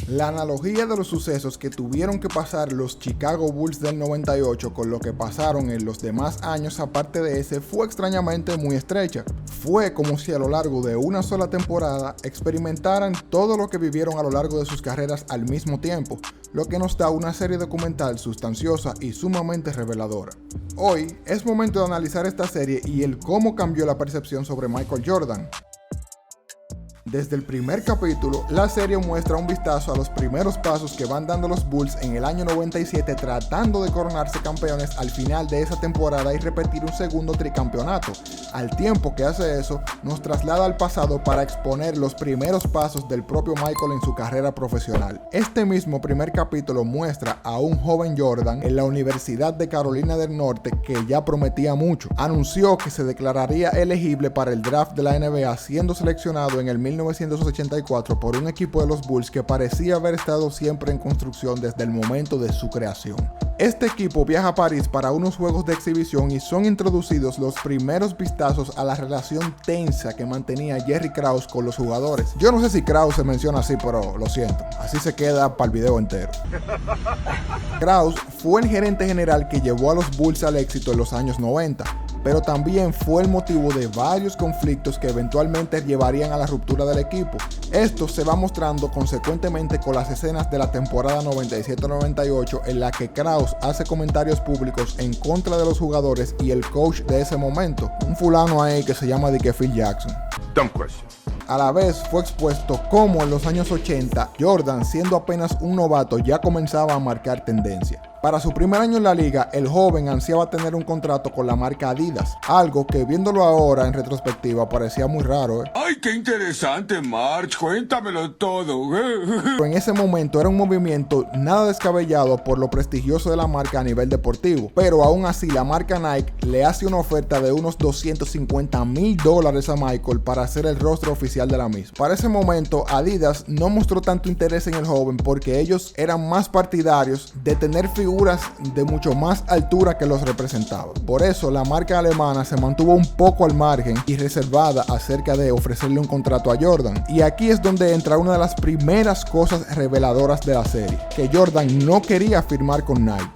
La analogía de los sucesos que tuvieron que pasar los Chicago Bulls del 98 con lo que pasaron en los demás años aparte de ese fue extrañamente muy estrecha. Fue como si a lo largo de una sola temporada experimentaran todo lo que vivieron a lo largo de sus carreras al mismo tiempo, lo que nos da una serie documental sustanciosa y sumamente reveladora. Hoy es momento de analizar esta serie y el cómo cambió la percepción sobre Michael Jordan. Desde el primer capítulo, la serie muestra un vistazo a los primeros pasos que van dando los Bulls en el año 97 tratando de coronarse campeones al final de esa temporada y repetir un segundo tricampeonato. Al tiempo que hace eso, nos traslada al pasado para exponer los primeros pasos del propio Michael en su carrera profesional. Este mismo primer capítulo muestra a un joven Jordan en la Universidad de Carolina del Norte que ya prometía mucho. Anunció que se declararía elegible para el draft de la NBA siendo seleccionado en el 1984 por un equipo de los Bulls que parecía haber estado siempre en construcción desde el momento de su creación. Este equipo viaja a París para unos juegos de exhibición y son introducidos los primeros vistazos a la relación tensa que mantenía Jerry Krause con los jugadores. Yo no sé si Krause se menciona así, pero lo siento, así se queda para el video entero. Krause fue el gerente general que llevó a los Bulls al éxito en los años 90. Pero también fue el motivo de varios conflictos que eventualmente llevarían a la ruptura del equipo. Esto se va mostrando consecuentemente con las escenas de la temporada 97-98 en la que Krause hace comentarios públicos en contra de los jugadores y el coach de ese momento, un fulano ahí que se llama Phil Jackson. Dumb question. A la vez fue expuesto cómo en los años 80, Jordan, siendo apenas un novato, ya comenzaba a marcar tendencia. Para su primer año en la liga, el joven ansiaba tener un contrato con la marca Adidas, algo que viéndolo ahora en retrospectiva parecía muy raro. ¡Ay, qué interesante, March! Cuéntamelo todo. Pero en ese momento era un movimiento nada descabellado por lo prestigioso de la marca a nivel deportivo, pero aún así la marca Nike le hace una oferta de unos $250,000 a Michael para hacer el rostro oficial de la misma. Para ese momento, Adidas no mostró tanto interés en el joven porque ellos eran más partidarios de tener figuras de mucho más altura que los representaban. Por eso la marca alemana se mantuvo un poco al margen y reservada acerca de ofrecerle un contrato a Jordan. Y aquí es donde entra una de las primeras cosas reveladoras de la serie, que Jordan no quería firmar con Nike.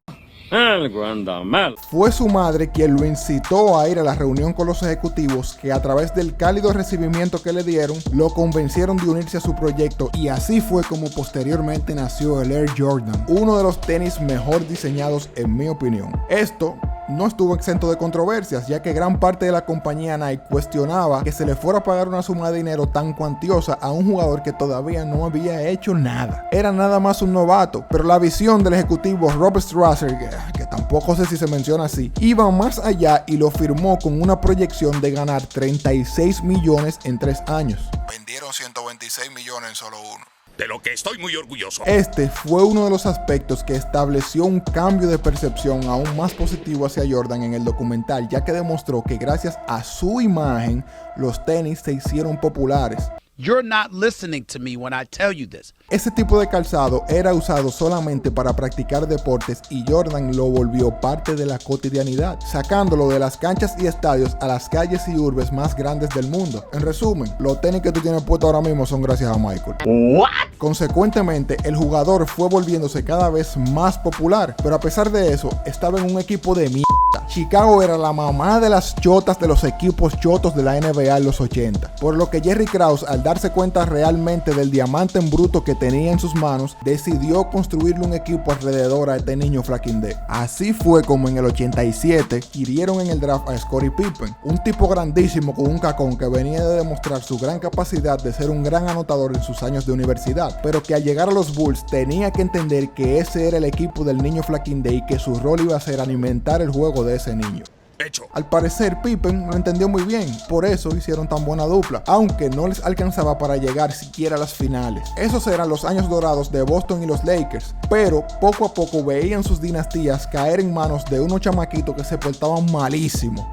Algo anda mal. Fue su madre quien lo incitó a ir a la reunión con los ejecutivos que a través del cálido recibimiento que le dieron, lo convencieron de unirse a su proyecto y así fue como posteriormente nació el Air Jordan, uno de los tenis mejor diseñados en mi opinión. Esto no estuvo exento de controversias, ya que gran parte de la compañía Nike cuestionaba que se le fuera a pagar una suma de dinero tan cuantiosa a un jugador que todavía no había hecho nada. Era nada más un novato, pero la visión del ejecutivo Rob Strasser, que tampoco sé si se menciona así, iba más allá y lo firmó con una proyección de ganar 36 millones en 3 años. Vendieron 126 millones en solo uno. De lo que estoy muy orgulloso. Este fue uno de los aspectos que estableció un cambio de percepción aún más positivo hacia Jordan en el documental, ya que demostró que gracias a su imagen, los tenis se hicieron populares. You're not listening to me when I tell you this. Ese tipo de calzado era usado solamente para practicar deportes y Jordan lo volvió parte de la cotidianidad, sacándolo de las canchas y estadios a las calles y urbes más grandes del mundo. En resumen, los tenis que tú tienes puesto ahora mismo son gracias a Michael. What? Consecuentemente, el jugador fue volviéndose cada vez más popular, pero a pesar de eso, estaba en un equipo de mierda. Chicago era la mamá de las chotas de los equipos chotos de la NBA en los 80, por lo que Jerry Krause, al darse cuenta realmente del diamante en bruto que tenía en sus manos, decidió construirle un equipo alrededor a este niño flaquindé. Así fue como en el 87 adquirieron en el draft a Scottie Pippen, un tipo grandísimo con un cacón que venía de demostrar su gran capacidad de ser un gran anotador en sus años de universidad, pero que al llegar a los Bulls tenía que entender que ese era el equipo del niño flaquindé y que su rol iba a ser alimentar el juego de ese niño. Hecho. Al parecer Pippen lo entendió muy bien, por eso hicieron tan buena dupla, aunque no les alcanzaba para llegar siquiera a las finales. Esos eran los años dorados de Boston y los Lakers, pero poco a poco veían sus dinastías caer en manos de unos chamaquitos que se portaban malísimo.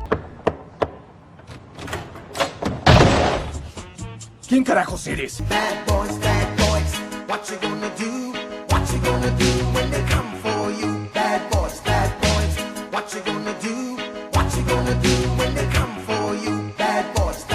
¿Quién carajos eres? Bad boys, what you gonna do? What you gonna do when they come for you? Bad boys, what you gonna do? What you gonna do when they come for you? Bad boys,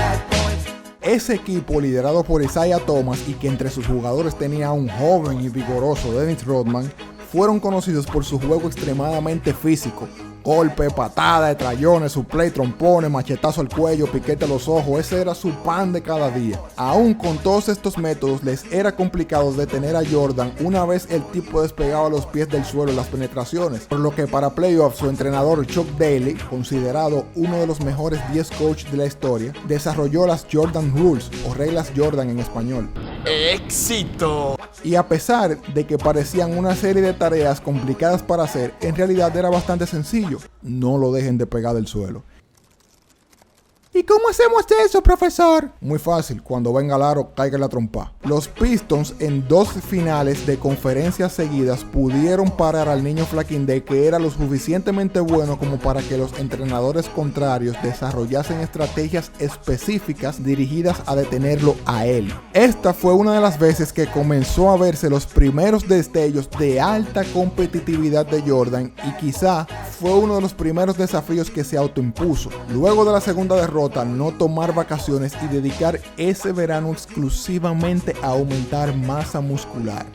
Ese equipo, liderado por Isaiah Thomas y que entre sus jugadores tenía a un joven y vigoroso Dennis Rodman, fueron conocidos por su juego extremadamente físico. Golpe, patada, detrayones, suplay, trompones, machetazo al cuello, piquete a los ojos, ese era su pan de cada día. Aún con todos estos métodos les era complicado detener a Jordan una vez el tipo despegaba los pies del suelo en las penetraciones, por lo que para playoffs su entrenador Chuck Daly, considerado uno de los mejores 10 coaches de la historia, desarrolló las Jordan Rules o reglas Jordan en español. ¡Éxito! Y a pesar de que parecían una serie de tareas complicadas para hacer, en realidad era bastante sencillo. No lo dejen de pegar del suelo. ¿Y cómo hacemos eso, profesor? Muy fácil, cuando venga el aro, caiga la trompa. Los Pistons en 2 finales de conferencias seguidas pudieron parar al niño Flaquindé, que era lo suficientemente bueno como para que los entrenadores contrarios desarrollasen estrategias específicas dirigidas a detenerlo a él. Esta fue una de las veces que comenzó a verse los primeros destellos de alta competitividad de Jordan y quizá fue uno de los primeros desafíos que se autoimpuso. Luego de la segunda derrota, no tomar vacaciones y dedicar ese verano exclusivamente a aumentar masa muscular.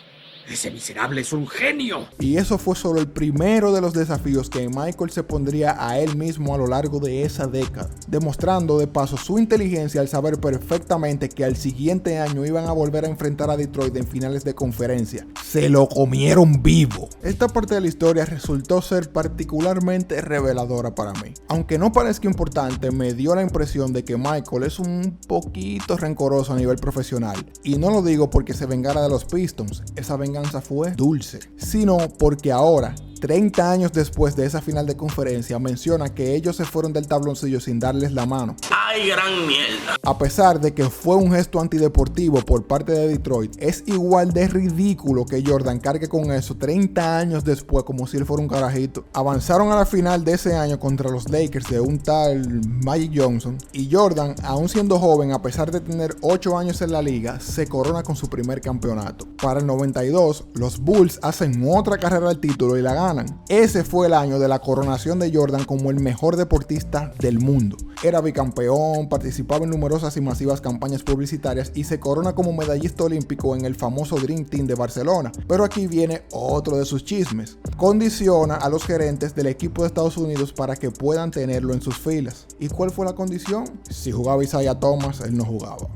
Ese miserable es un genio. Y eso fue solo el primero de los desafíos que Michael se pondría a él mismo a lo largo de esa década, demostrando de paso su inteligencia al saber perfectamente que al siguiente año iban a volver a enfrentar a Detroit en finales de conferencia. Se lo comieron vivo. Esta parte de la historia resultó ser particularmente reveladora para mí. Aunque no parezca importante, me dio la impresión de que Michael es un poquito rencoroso a nivel profesional. Y no lo digo porque se vengara de los Pistons, esa venganza fue dulce, sino porque ahora, 30 años después de esa final de conferencia, menciona que ellos se fueron del tabloncillo sin darles la mano. ¡Ay, gran mierda! A pesar de que fue un gesto antideportivo por parte de Detroit, es igual de ridículo que Jordan cargue con eso 30 años después como si él fuera un carajito. Avanzaron a la final de ese año contra los Lakers de un tal Magic Johnson y Jordan, aún siendo joven, a pesar de tener 8 años en la liga, se corona con su primer campeonato. Para el 92, los Bulls hacen otra carrera al título y la ganan. Ese fue el año de la coronación de Jordan como el mejor deportista del mundo. Era bicampeón, participaba en numerosas y masivas campañas publicitarias y se corona como medallista olímpico en el famoso Dream Team de Barcelona. Pero aquí viene otro de sus chismes. Condiciona a los gerentes del equipo de Estados Unidos para que puedan tenerlo en sus filas. ¿Y cuál fue la condición? Si jugaba Isaiah Thomas, él no jugaba.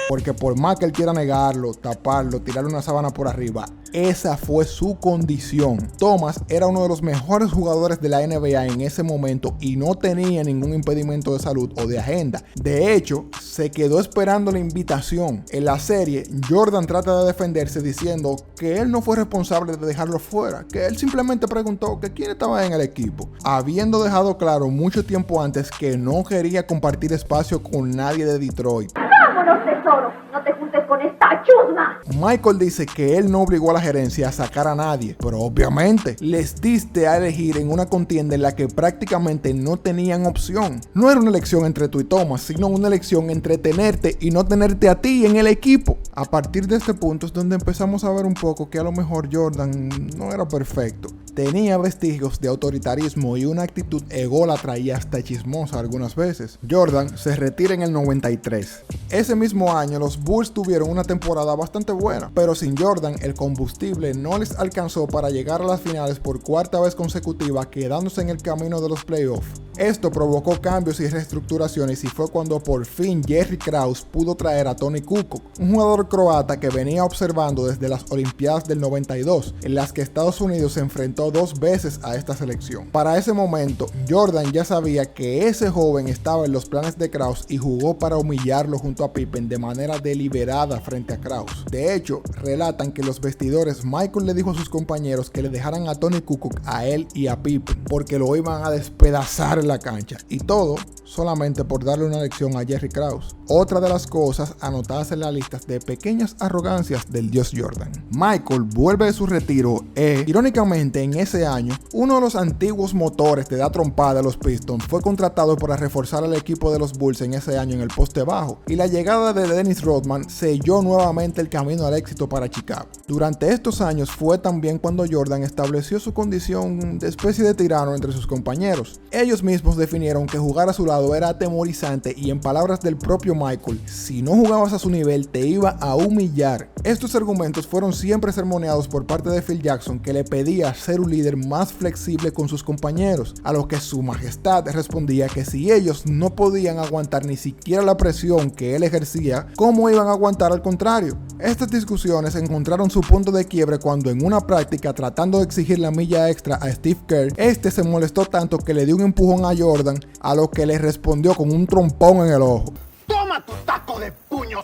Porque por más que él quiera negarlo, taparlo, tirarle una sábana por arriba, esa fue su condición. Thomas era uno de los mejores jugadores de la NBA en ese momento y no tenía ningún impedimento de salud o de agenda. De hecho, se quedó esperando la invitación. En la serie, Jordan trata de defenderse diciendo que él no fue responsable de dejarlo fuera, que él simplemente preguntó que quién estaba en el equipo, habiendo dejado claro mucho tiempo antes que no quería compartir espacio con nadie de Detroit. ¡Vámonos, tesoro! ¡No te juntes con esta chusma! Michael dice que él no obligó a la gerencia a sacar a nadie, pero obviamente les diste a elegir en una contienda en la que prácticamente no tenían opción. No era una elección entre tú y Thomas, sino una elección entre tenerte y no tenerte a ti en el equipo. A partir de este punto es donde empezamos a ver un poco que a lo mejor Jordan no era perfecto. Tenía vestigios de autoritarismo y una actitud ególatra y hasta chismosa algunas veces. Jordan se retira en el 93. Ese mismo año los Bulls tuvieron una temporada bastante buena, pero sin Jordan el combustible no les alcanzó para llegar a las finales por 4ª vez consecutiva, quedándose en el camino de los playoffs. Esto provocó cambios y reestructuraciones y fue cuando por fin Jerry Krause pudo traer a Toni Kukoc, un jugador croata que venía observando desde las Olimpiadas del 92, en las que Estados Unidos se enfrentó 2 veces a esta selección. Para ese momento, Jordan ya sabía que ese joven estaba en los planes de Krause y jugó para humillarlo junto a Pippen de manera deliberada frente a Krause. De hecho, relatan que en los vestidores Michael le dijo a sus compañeros que le dejaran a Toni Kukoc a él y a Pippen, porque lo iban a despedazar en la cancha, y todo solamente por darle una lección a Jerry Krause. Otra de las cosas anotadas en la lista de pequeñas arrogancias del dios Jordan. Michael vuelve de su retiro irónicamente en ese año, uno de los antiguos motores de la trompada de los Pistons fue contratado para reforzar al equipo de los Bulls en ese año en el poste bajo, y la llegada de Dennis Rodman selló nuevamente el camino al éxito para Chicago. Durante estos años fue también cuando Jordan estableció su condición de especie de tirano entre sus compañeros. Ellos mismos definieron que jugar a su lado era atemorizante y, en palabras del propio Michael, si no jugabas a su nivel te iba a humillar. Estos argumentos fueron siempre sermoneados por parte de Phil Jackson, que le pedía ser un líder más flexible con sus compañeros, a lo que su majestad respondía que si ellos no podían aguantar ni siquiera la presión que él ejercía, ¿cómo iban a aguantar al contrario? Estas discusiones encontraron su punto de quiebre cuando, en una práctica tratando de exigir la milla extra a Steve Kerr, este se molestó tanto que le dio un empujón a Jordan, a lo que le respondió con un trompón en el ojo. ¡Toma tu taco de puños!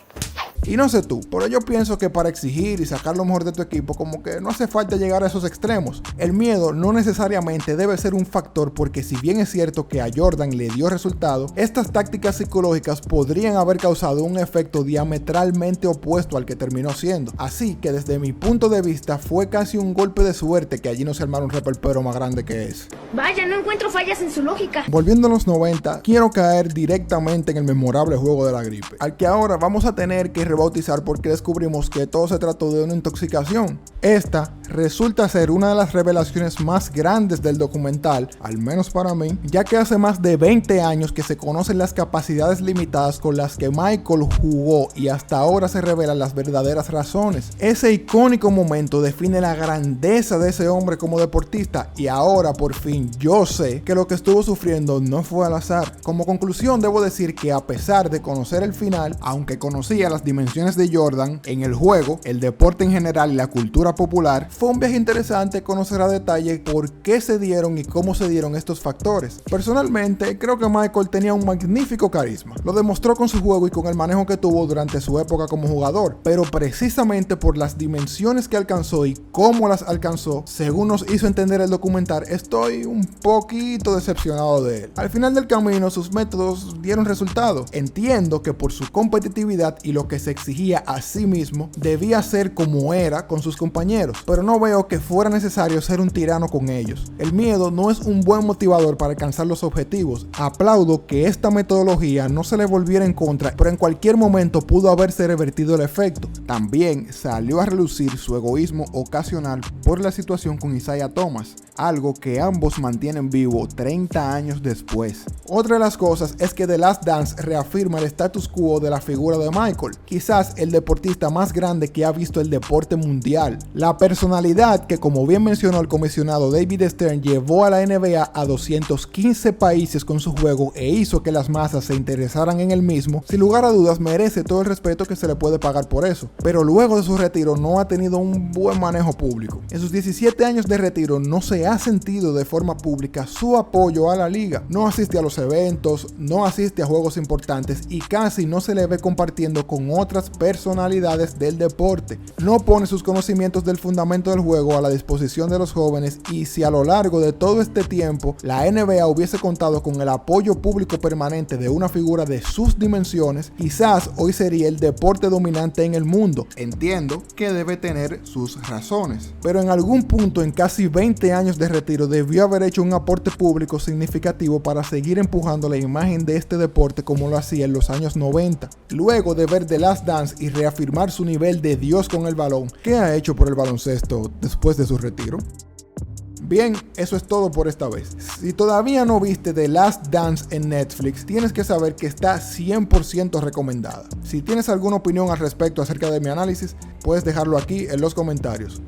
Y no sé tú, pero yo pienso que para exigir y sacar lo mejor de tu equipo, como que no hace falta llegar a esos extremos. El miedo no necesariamente debe ser un factor, porque si bien es cierto que a Jordan le dio resultado, estas tácticas psicológicas podrían haber causado un efecto diametralmente opuesto al que terminó siendo. Así que desde mi punto de vista fue casi un golpe de suerte que allí no se armara un reperpero más grande que es. Vaya, no encuentro fallas en su lógica. Volviendo a los 90, quiero caer directamente en el memorable juego de la gripe, al que ahora vamos a tener que rebautizar porque descubrimos que todo se trató de una intoxicación. Esta resulta ser una de las revelaciones más grandes del documental, al menos para mí, ya que hace más de 20 años que se conocen las capacidades limitadas con las que Michael jugó y hasta ahora se revelan las verdaderas razones. Ese icónico momento define la grandeza de ese hombre como deportista, y ahora por fin yo sé que lo que estuvo sufriendo no fue al azar. Como conclusión debo decir que, a pesar de conocer el final, aunque conocía las dimensiones de Jordan en el juego, el deporte en general y la cultura popular, fue un viaje interesante conocer a detalle por qué se dieron y cómo se dieron estos factores. Personalmente creo que Michael tenía un magnífico carisma, lo demostró con su juego y con el manejo que tuvo durante su época como jugador, pero precisamente por las dimensiones que alcanzó y cómo las alcanzó, según nos hizo entender el documental, estoy un poquito decepcionado de él. Al final del camino sus métodos dieron resultado. Entiendo que por su competitividad y lo que se exigía a sí mismo, debía ser como era con sus compañeros, pero no veo que fuera necesario ser un tirano con ellos. El miedo no es un buen motivador para alcanzar los objetivos. Aplaudo que esta metodología no se le volviera en contra, pero en cualquier momento pudo haberse revertido el efecto. También salió a relucir su egoísmo ocasional por la situación con Isaiah Thomas, algo que ambos mantienen vivo 30 años después. Otra de las cosas es que The Last Dance reafirma el status quo de la figura de Michael, quizás el deportista más grande que ha visto el deporte mundial. La personalidad que, como bien mencionó el comisionado David Stern, llevó a la NBA a 215 países con su juego e hizo que las masas se interesaran en el mismo, sin lugar a dudas merece todo el respeto que se le puede pagar por eso. Pero luego de su retiro no ha tenido un buen manejo público. En sus 17 años de retiro no se ha sentido de forma pública su apoyo a la liga. No asiste a los eventos, no asiste a juegos importantes y casi no se le ve compartiendo con otras personalidades del deporte. No pone sus conocimientos del fundamento del juego a la disposición de los jóvenes, y si a lo largo de todo este tiempo la NBA hubiese contado con el apoyo público permanente de una figura de sus dimensiones, quizás hoy sería el deporte dominante en el mundo. Entiendo que debe tener sus razones, pero en algún punto en casi 20 años de retiro debió haber hecho un aporte público significativo para seguir empujando la imagen de este deporte como lo hacía en los años 90. Luego de ver The Last Dance y reafirmar su nivel de Dios con el balón, ¿qué ha hecho por el baloncesto después de su retiro? Bien, eso es todo por esta vez. Si todavía no viste The Last Dance en Netflix, tienes que saber que está 100% recomendada. Si tienes alguna opinión al respecto acerca de mi análisis, puedes dejarlo aquí en los comentarios.